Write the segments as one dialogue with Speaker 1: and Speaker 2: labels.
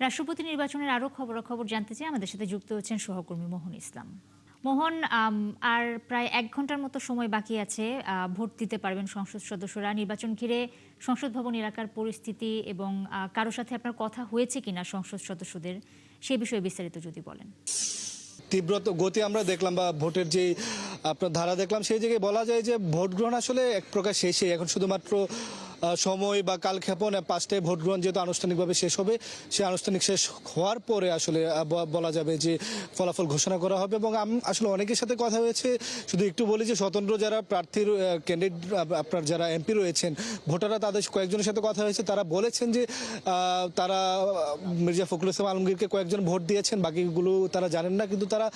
Speaker 1: রাষ্ট্রপতি নির্বাচনের আরও খবরাখবর জানতে চাই আমাদের সাথে যুক্ত হচ্ছেন সহকর্মী মোহন ইসলাম। মোহন, আর প্রায় ১ ঘন্টার মতো সময় বাকি আছে ভোট দিতে পারবেন সংসদ সদস্যরা। নির্বাচন ঘিরে সংসদ ভবন এলাকার পরিস্থিতি এবং কারো সাথে আপনার কথা হয়েছে কিনা সংসদ সদস্যদের, সে বিষয়ে বিস্তারিত যদি বলেন।
Speaker 2: তীব্র গতি আমরা দেখলাম বা ভোটের যে আপনার ধারা দেখলাম, সেই জায়গায় বলা যায় যে ভোট গ্রহণ আসলে এক প্রকার শেষে। এখন শুধুমাত্র সময় বা কালক্ষেপণ ৫টায় ভোট গ্রহণ যেহেতু আনুষ্ঠানিকভাবে শেষ হবে, সেই আনুষ্ঠানিক শেষ হওয়ার পরে আসলে বলা যাবে যে ফলাফল ঘোষণা করা হবে। এবং আসলে অনেকের সাথে কথা হয়েছে। শুধু একটু বলি যে স্বতন্ত্র যারা প্রার্থীর ক্যান্ডিডেট আপনার যারা এমপি রয়েছেন, ভোটাররা তাদের কয়েকজনের সাথে কথা হয়েছে। তারা বলেছেন যে তারা মির্জা ফখরুল ইসলাম আলমগীরকে কয়েকজন ভোট দিয়েছেন, বাকিগুলো তারা জানেন না। কিন্তু তারা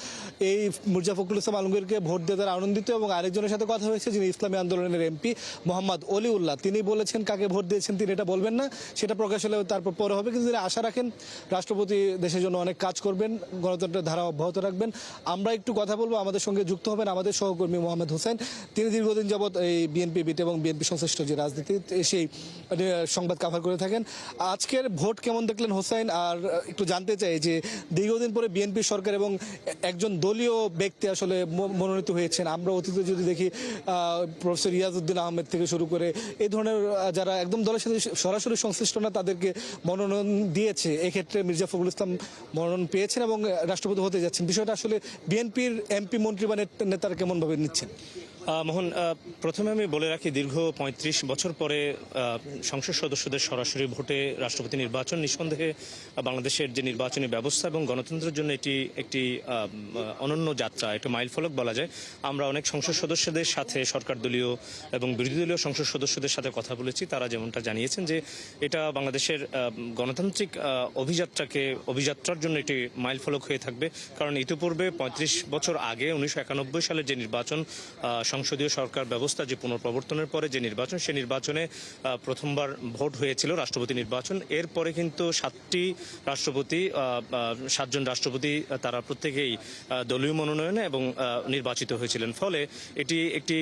Speaker 2: এই মির্জা ফখরুল ইসলাম আলমগীরকে ভোট দিয়ে তারা আনন্দিত। এবং আরেকজনের সাথে কথা হয়েছে যিনি ইসলামী আন্দোলনের এমপি মোহাম্মদ অলিউল্লাহ, তিনি বলেছেন কাকে ভোট দিয়েছেন তিনি এটা বলবেন না, সেটা প্রকাশ হলে তারপর পরে হবে। কিন্তু তিনি আশা রাখেন রাষ্ট্রপতি দেশের জন্য অনেক কাজ করবেন, গণতন্ত্রের ধারা অব্যাহত রাখবেন। আমরা একটু কথা বলবো, আমাদের সঙ্গে যুক্ত হবেন আমাদের সহকর্মী মোহাম্মদ হোসেন। তিনি দীর্ঘদিন যাবৎ এই বিএনপি বিট এবং বিএনপি সংশ্লিষ্ট যে রাজনীতি সেই সংবাদ কাভার করে থাকেন। আজকের ভোট কেমন দেখলেন হোসেন? আর একটু জানতে চাই যে দীর্ঘদিন পরে বিএনপি সরকার এবং একজন দলীয় ব্যক্তি আসলে মনোনীত হয়েছেন। আমরা অতীতে যদি দেখি প্রফেসর রিয়াজউদ্দিন আহমেদ থেকে শুরু করে এই ধরনের যারা একদম দলের সাথে সরাসরি সংশ্লিষ্ট না তাদেরকে মনোনয়ন দিয়েছে। এক্ষেত্রে মির্জা ফখরুল ইসলাম মনোনয়ন পেয়েছেন এবং রাষ্ট্রপতি হতে যাচ্ছেন। বিষয়টা আসলে বিএনপির এমপি মন্ত্রী বা নেতারা কেমনভাবে নিচ্ছেন?
Speaker 3: মোহন, প্রথমে আমি বলে রাখি, দীর্ঘ ৩৫ বছর পরে সংসদ সদস্যদের সরাসরি ভোটে রাষ্ট্রপতি নির্বাচন নিঃসন্দেহে বাংলাদেশের যে নির্বাচনী ব্যবস্থা এবং গণতন্ত্রের জন্য এটি একটি অনন্য যাত্রা, একটা মাইলফলক বলা যায়। আমরা অনেক সংসদ সদস্যদের সাথে, সরকার দলীয় এবং বিরোধী দলীয় সংসদ সদস্যদের সাথে কথা বলেছি। তারা যেমনটা জানিয়েছেন যে এটা বাংলাদেশের গণতান্ত্রিক অভিযাত্রার জন্য একটি মাইলফলক হয়ে থাকবে। কারণ ইতিপূর্বে ৩৫ বছর আগে ১৯৯১ সালের যে নির্বাচন, সংসদীয় সরকার ব্যবস্থা যে পুনঃপ্রবর্তনের পরে যে নির্বাচন, সেই নির্বাচনে প্রথমবার ভোট হয়েছিল রাষ্ট্রপতি নির্বাচন। এরপরে কিন্তু ৭জন রাষ্ট্রপতি তারা প্রত্যেকেই দলীয় মনোনয়নে এবং নির্বাচিত হয়েছিলেন। ফলে এটি একটি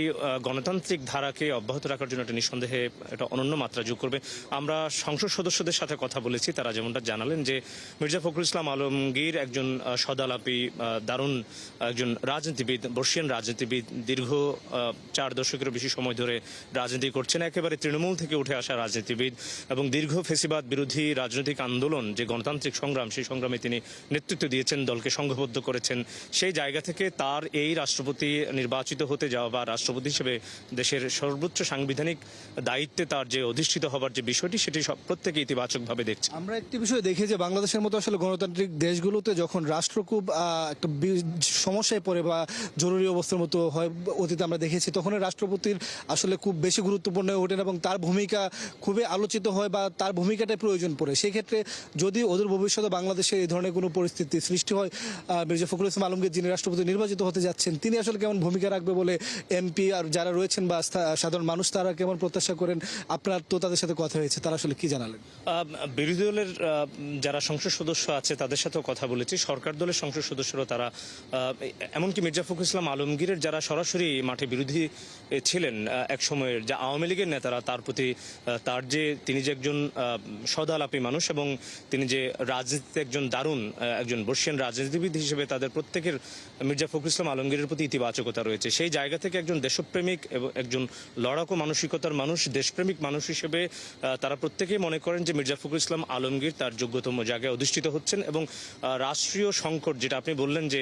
Speaker 3: গণতান্ত্রিক ধারাকে অব্যাহত রাখার জন্য একটা নিঃসন্দেহে একটা অনন্য মাত্রা যোগ করবে। আমরা সংসদ সদস্যদের সাথে কথা বলেছি, তারা যেমনটা জানালেন যে মির্জা ফখরুল ইসলাম আলমগীর একজন সদালাপী, দারুণ একজন রাজনীতিবিদ, বর্ষিয়ান রাজনীতিবিদ, দীর্ঘ ৪ দশকেরও বেশি সময় ধরে রাজনীতি করছেন, একেবারে তৃণমূল থেকে উঠে আসা রাজনীতিবিদ এবং দীর্ঘ ফেসিবাদ বিরোধী রাজনৈতিক আন্দোলন, যে গণতান্ত্রিক সংগ্রাম, সেই সংগ্রামে তিনি নেতৃত্ব দিয়েছেন, দলকে সংঘবদ্ধ করেছেন। সেই জায়গা থেকে তার এই রাষ্ট্রপতি নির্বাচিত হতে যাওয়া বা রাষ্ট্রপতি হিসেবে দেশের সর্বোচ্চ সাংবিধানিক দায়িত্বে তার যে অধিষ্ঠিত হবার যে বিষয়টি, সেটি প্রত্যেকে ইতিবাচকভাবে দেখছে।
Speaker 2: আমরা একটি বিষয় দেখি যে বাংলাদেশের মতো আসলে গণতান্ত্রিক দেশগুলোতে যখন রাষ্ট্র খুব একটা সমস্যায় পড়ে বা জরুরি অবস্থার মতো হয়, অতীতে আমরা দেখেছি, তখন রাষ্ট্রপতির আসলে খুব বেশি গুরুত্বপূর্ণ হয়ে ওঠেন এবং তার ভূমিকা খুবই আলোচিত হয় বা তার ভূমিকাটাই প্রয়োজন পড়ে। সেই ক্ষেত্রে যদি ওদের ভবিষ্যতে বাংলাদেশে এই ধরনের কোনো পরিস্থিতি সৃষ্টি হয়, মির্জা ফখরুল ইসলাম আলমগীর যিনি রাষ্ট্রপতি নির্বাচিত হতে যাচ্ছেন, তিনি আসলে কেমন ভূমিকা রাখবে বলে এমপি আর যারা রয়েছেন বা সাধারণ মানুষ তারা কেমন প্রত্যাশা করেন? আপনার তো তাদের সাথে কথা হয়েছে, তারা আসলে কি জানালেন?
Speaker 3: বিরোধী দলের যারা সংসদ সদস্য আছে তাদের সাথেও কথা বলেছি। সরকার দলের সংসদ সদস্যরা তারা, এমনকি মির্জা ফখরুল ইসলাম আলমগীরের যারা সরাসরি মাঠে বিরোধী ছিলেন এক সময়ের, যা আওয়ামী লীগের নেতারা, তার প্রতি তিনি যে একজন সদালাপী মানুষ এবং তিনি যে রাজনীতিতে একজন দারুণ একজন বর্ষিয়ান রাজনীতিবিদ হিসেবে তাদের প্রত্যেকের মির্জা ফখরুল ইসলাম আলমগীরের প্রতি ইতিবাচকতা রয়েছে। সেই জায়গা থেকে একজন দেশপ্রেমিক এবং একজন লড়াকু মানসিকতার মানুষ, দেশপ্রেমিক মানুষ হিসেবে তারা প্রত্যেকেই মনে করেন যে মির্জা ফখরুল ইসলাম আলমগীর তার যোগ্যতম জায়গায় অধিষ্ঠিত হচ্ছেন এবং রাষ্ট্রীয় সংকট, যেটা আপনি বললেন যে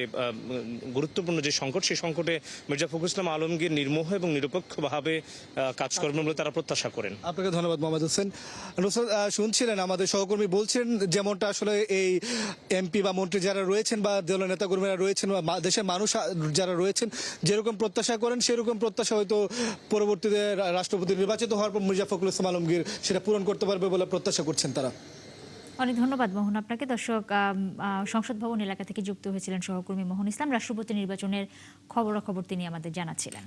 Speaker 3: গুরুত্বপূর্ণ যে সংকট, সেই সংকটে মির্জা ফখরুল ইসলাম আলমগীর নির্মোহ এবং নিরপেক্ষভাবে কাজ করবেন বলে তারা প্রত্যাশা করেন।
Speaker 2: আপনাকে ধন্যবাদ মোহাম্মদ হোসেন। শুনছিলেন আমাদের সহকর্মী বলছেন যেমনটা আসলে এই এমপি বা মন্ত্রী যারা রয়েছেন বা দলীয় নেতাকর্মীরা রয়েছেন বা দেশের মানুষ যারা রয়েছেন যেরকম প্রত্যাশা করেন, সেরকম প্রত্যাশা হয়তো পরবর্তীতে রাষ্ট্রপতি নির্বাচিত হওয়ার পর মির্জা ফখরুল ইসলাম আলমগীর সেটা পূরণ করতে পারবে বলে প্রত্যাশা করছেন তারা।
Speaker 1: অনেক ধন্যবাদ মোহন আপনাকে। দর্শক, সংসদ ভবন এলাকা থেকে যুক্ত হয়েছিলেন সহকর্মী মোহন ইসলাম। রাষ্ট্রপতি নির্বাচনের খবরাখবর তিনি আমাদের জানাচ্ছিলেন।